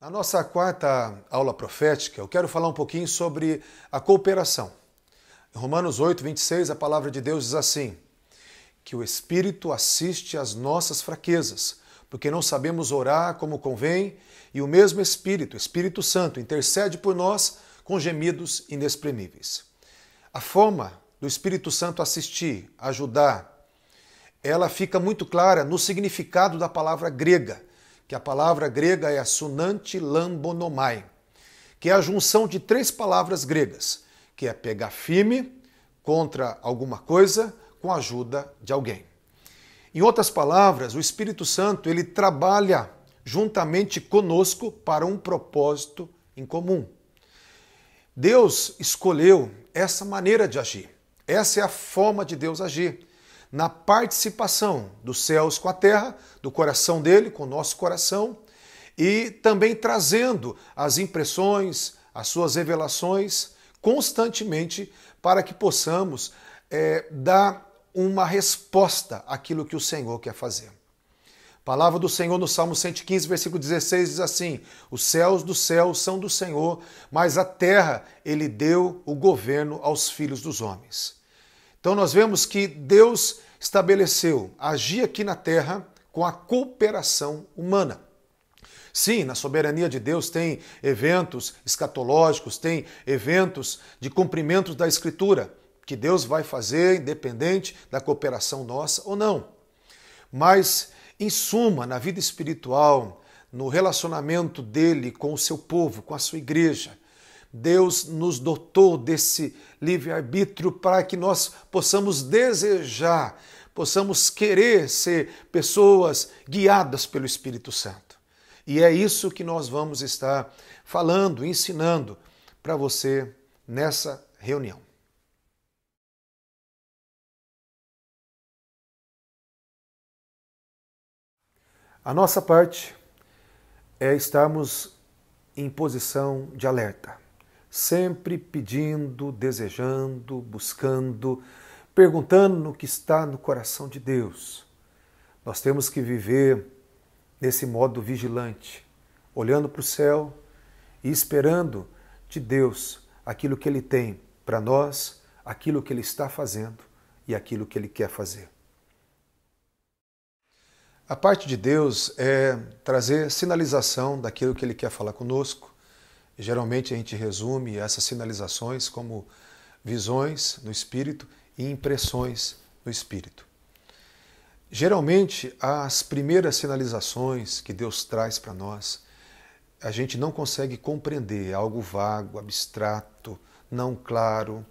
Na nossa quarta aula profética, eu quero falar um pouquinho sobre a cooperação. Em Romanos 8, 26, a palavra de Deus diz assim, que o Espírito assiste às nossas fraquezas, porque não sabemos orar como convém, e o mesmo Espírito, Espírito Santo, intercede por nós com gemidos inexprimíveis. A forma do Espírito Santo assistir, ajudar, ela fica muito clara no significado da palavra grega, que a palavra grega é a sunanti lambonomai, que é a junção de três palavras gregas, que é pegar firme contra alguma coisa com a ajuda de alguém. Em outras palavras, o Espírito Santo ele trabalha juntamente conosco para um propósito em comum. Deus escolheu essa maneira de agir. Essa é a forma de Deus agir. Na participação dos céus com a terra, do coração dele com o nosso coração, e também trazendo as impressões, as suas revelações constantemente para que possamos dar uma resposta àquilo que o Senhor quer fazer. A palavra do Senhor no Salmo 115, versículo 16 diz assim, os céus dos céus são do Senhor, mas a terra ele deu o governo aos filhos dos homens. Então nós vemos que Deus estabeleceu agir aqui na terra com a cooperação humana. Sim, na soberania de Deus tem eventos escatológicos, tem eventos de cumprimentos da Escritura, que Deus vai fazer independente da cooperação nossa ou não. Mas, em suma, na vida espiritual, no relacionamento dele com o seu povo, com a sua igreja, Deus nos dotou desse livre-arbítrio para que nós possamos desejar, possamos querer ser pessoas guiadas pelo Espírito Santo. E é isso que nós vamos estar falando, ensinando para você nessa reunião. A nossa parte é estarmos em posição de alerta. Sempre pedindo, desejando, buscando, perguntando o que está no coração de Deus. Nós temos que viver nesse modo vigilante, olhando para o céu e esperando de Deus aquilo que Ele tem para nós, aquilo que Ele está fazendo e aquilo que Ele quer fazer. A parte de Deus é trazer sinalização daquilo que Ele quer falar conosco. Geralmente a gente resume essas sinalizações como visões no Espírito e impressões no Espírito. Geralmente as primeiras sinalizações que Deus traz para nós, a gente não consegue compreender, é algo vago, abstrato, não claro,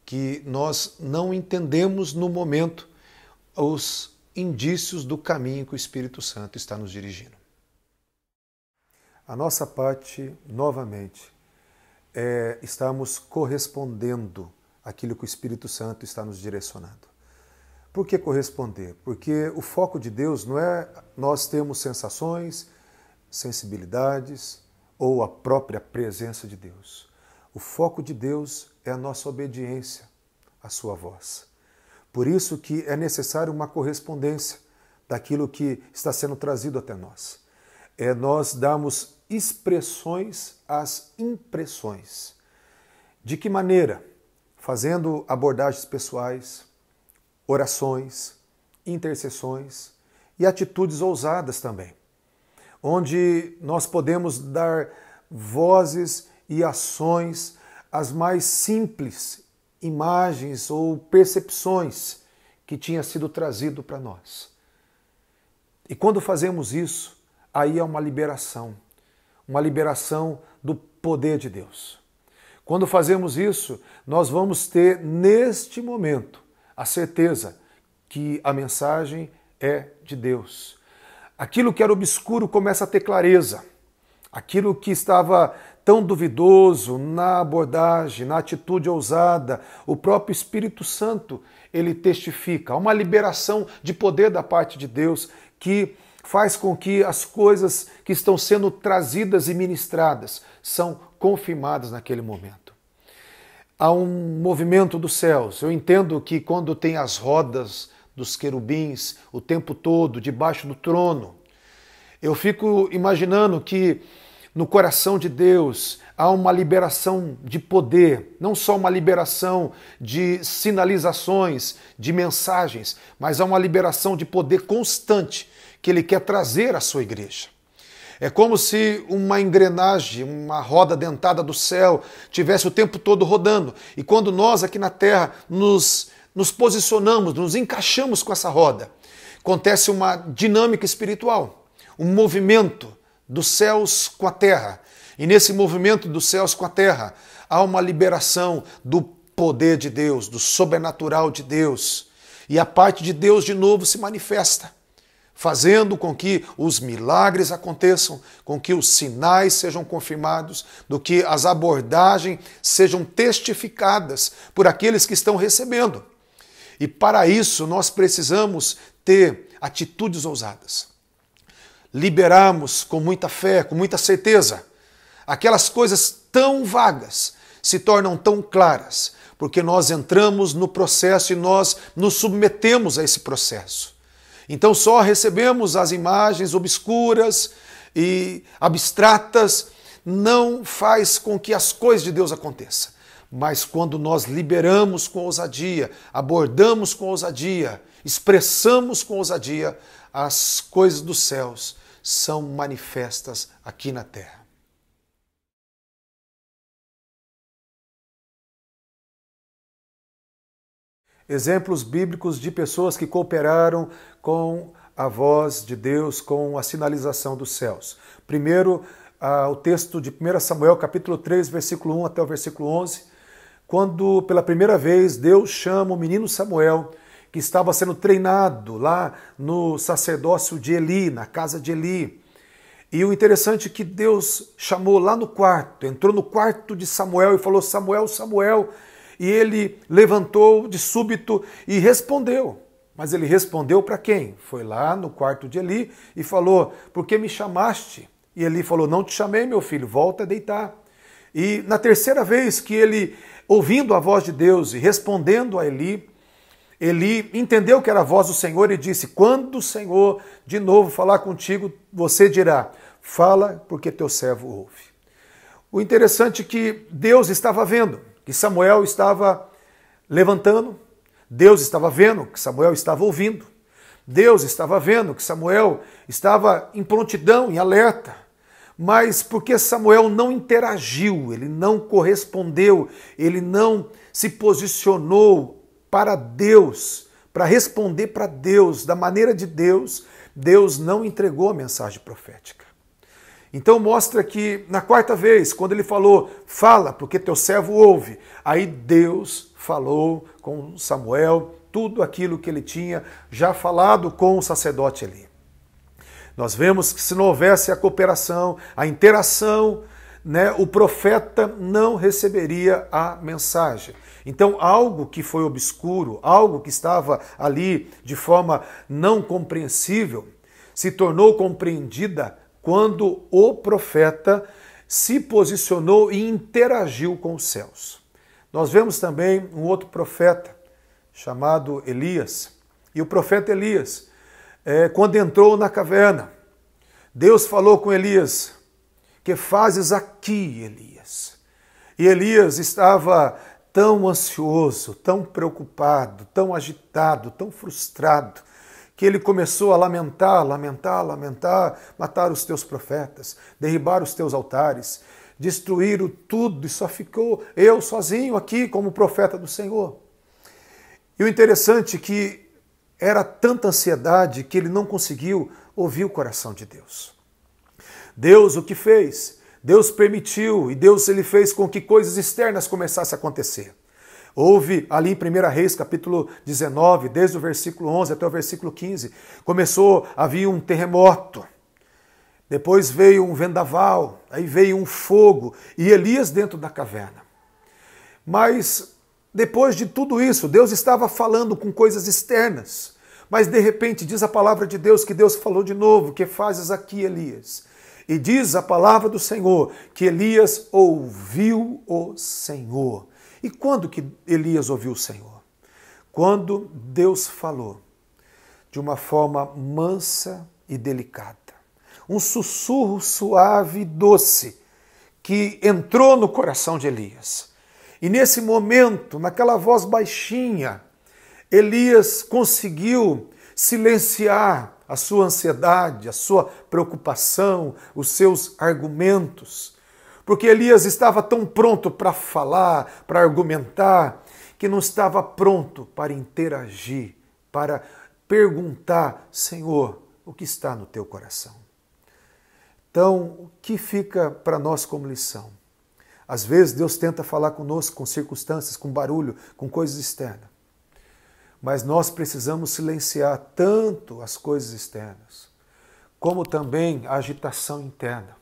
que nós não entendemos no momento os indícios do caminho que o Espírito Santo está nos dirigindo. A nossa parte, novamente, é estarmos correspondendo àquilo que o Espírito Santo está nos direcionando. Por que corresponder? Porque o foco de Deus não é nós termos sensações, sensibilidades ou a própria presença de Deus. O foco de Deus é a nossa obediência à sua voz. Por isso que é necessário uma correspondência daquilo que está sendo trazido até nós. É nós darmos expressões às impressões. De que maneira? Fazendo abordagens pessoais, orações, intercessões e atitudes ousadas também, onde nós podemos dar vozes e ações às mais simples imagens ou percepções que tinha sido trazido para nós. E quando fazemos isso, aí é uma liberação do poder de Deus. Quando fazemos isso, nós vamos ter neste momento a certeza que a mensagem é de Deus. Aquilo que era obscuro começa a ter clareza. Aquilo que estava tão duvidoso na abordagem, na atitude ousada, o próprio Espírito Santo, ele testifica. Há uma liberação de poder da parte de Deus que faz com que as coisas que estão sendo trazidas e ministradas são confirmadas naquele momento. Há um movimento dos céus. Eu entendo que quando tem as rodas dos querubins o tempo todo debaixo do trono, eu fico imaginando que no coração de Deus há uma liberação de poder, não só uma liberação de sinalizações, de mensagens, mas há uma liberação de poder constante que Ele quer trazer à sua igreja. É como se uma engrenagem, uma roda dentada do céu tivesse o tempo todo rodando. E quando nós aqui na terra nos posicionamos, nos encaixamos com essa roda, acontece uma dinâmica espiritual, um movimento dos céus com a terra. E nesse movimento dos céus com a terra, há uma liberação do poder de Deus, do sobrenatural de Deus. E a parte de Deus de novo se manifesta, fazendo com que os milagres aconteçam, com que os sinais sejam confirmados, do que as abordagens sejam testificadas por aqueles que estão recebendo. E para isso nós precisamos ter atitudes ousadas. Liberarmos com muita fé, com muita certeza. Aquelas coisas tão vagas se tornam tão claras, porque nós entramos no processo e nós nos submetemos a esse processo. Então só recebemos as imagens obscuras e abstratas, não faz com que as coisas de Deus aconteçam. Mas quando nós liberamos com ousadia, abordamos com ousadia, expressamos com ousadia, as coisas dos céus são manifestas aqui na terra. Exemplos bíblicos de pessoas que cooperaram com a voz de Deus, com a sinalização dos céus. Primeiro, o texto de 1 Samuel, capítulo 3, versículo 1 até o versículo 11, quando pela primeira vez Deus chama o menino Samuel, que estava sendo treinado lá no sacerdócio de Eli, na casa de Eli. E o interessante é que Deus chamou lá no quarto, entrou no quarto de Samuel e falou: Samuel, Samuel. E ele levantou de súbito e respondeu. Mas ele respondeu para quem? Foi lá no quarto de Eli e falou: por que me chamaste? E Eli falou: não te chamei, meu filho, volta a deitar. E na terceira vez que ele, ouvindo a voz de Deus e respondendo a Eli, Eli entendeu que era a voz do Senhor e disse: quando o Senhor de novo falar contigo, você dirá: fala, porque teu servo ouve. O interessante é que Deus estava vendo que Samuel estava levantando, Deus estava vendo que Samuel estava ouvindo, Deus estava vendo que Samuel estava em prontidão, em alerta, mas porque Samuel não interagiu, ele não correspondeu, ele não se posicionou para Deus, para responder para Deus, da maneira de Deus, Deus não entregou a mensagem profética. Então mostra que na quarta vez, quando ele falou: fala, porque teu servo ouve, aí Deus falou com Samuel tudo aquilo que ele tinha já falado com o sacerdote Eli. Nós vemos que se não houvesse a cooperação, a interação, o profeta não receberia a mensagem. Então algo que foi obscuro, algo que estava ali de forma não compreensível, se tornou compreendida quando o profeta se posicionou e interagiu com os céus. Nós vemos também um outro profeta chamado Elias. E o profeta Elias, quando entrou na caverna, Deus falou com Elias: que fazes aqui, Elias? E Elias estava tão ansioso, tão preocupado, tão agitado, tão frustrado, que ele começou a lamentar, matar os teus profetas, derribar os teus altares, destruir tudo, e só ficou eu sozinho aqui como profeta do Senhor. E o interessante é que era tanta ansiedade que ele não conseguiu ouvir o coração de Deus. Deus o que fez? Deus permitiu, e Deus ele fez com que coisas externas começassem a acontecer. Houve ali em 1 Reis, capítulo 19, desde o versículo 11 até o versículo 15, havia um terremoto, depois veio um vendaval, aí veio um fogo, e Elias dentro da caverna. Mas depois de tudo isso, Deus estava falando com coisas externas, mas de repente diz a palavra de Deus que Deus falou de novo: que fazes aqui, Elias? E diz a palavra do Senhor que Elias ouviu o Senhor. E quando que Elias ouviu o Senhor? Quando Deus falou de uma forma mansa e delicada. um sussurro suave e doce que entrou no coração de Elias. E nesse momento, naquela voz baixinha, Elias conseguiu silenciar a sua ansiedade, a sua preocupação, os seus argumentos. Porque Elias estava tão pronto para falar, para argumentar, que não estava pronto para interagir, para perguntar: Senhor, o que está no teu coração? Então, o que fica para nós como lição? Às vezes Deus tenta falar conosco com circunstâncias, com barulho, com coisas externas. Mas nós precisamos silenciar tanto as coisas externas, como também a agitação interna,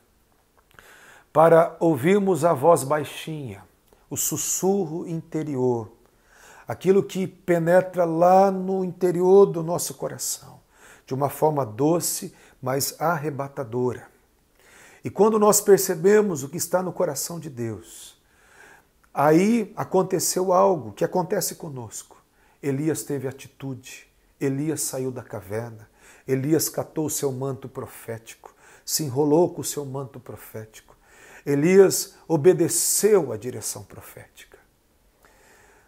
para ouvirmos a voz baixinha, o sussurro interior, aquilo que penetra lá no interior do nosso coração, de uma forma doce, mas arrebatadora. E quando nós percebemos o que está no coração de Deus, aí aconteceu algo que acontece conosco. Elias teve atitude, Elias saiu da caverna, Elias catou o seu manto profético, se enrolou com o seu manto profético. Elias obedeceu à direção profética.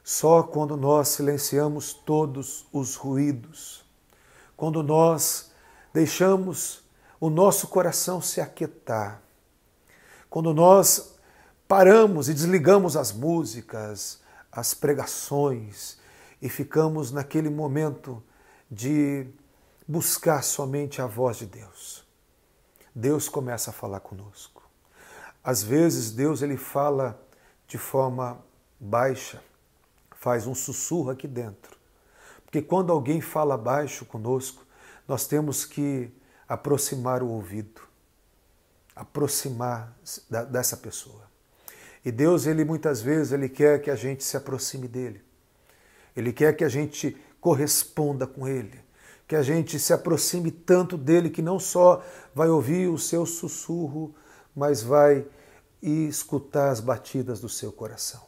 Só quando nós silenciamos todos os ruídos, quando nós deixamos o nosso coração se aquietar, quando nós paramos e desligamos as músicas, as pregações e ficamos naquele momento de buscar somente a voz de Deus, Deus começa a falar conosco. Às vezes Deus ele fala de forma baixa, faz um sussurro aqui dentro. Porque quando alguém fala baixo conosco, nós temos que aproximar o ouvido, aproximar dessa pessoa. E Deus, ele muitas vezes, ele quer que a gente se aproxime dele. Ele quer que a gente corresponda com ele, que a gente se aproxime tanto dele que não só vai ouvir o seu sussurro, mas vai escutar as batidas do seu coração.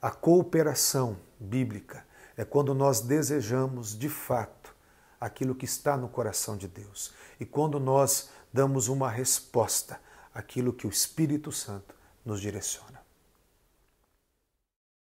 A cooperação bíblica é quando nós desejamos de fato aquilo que está no coração de Deus e quando nós damos uma resposta àquilo que o Espírito Santo nos direciona.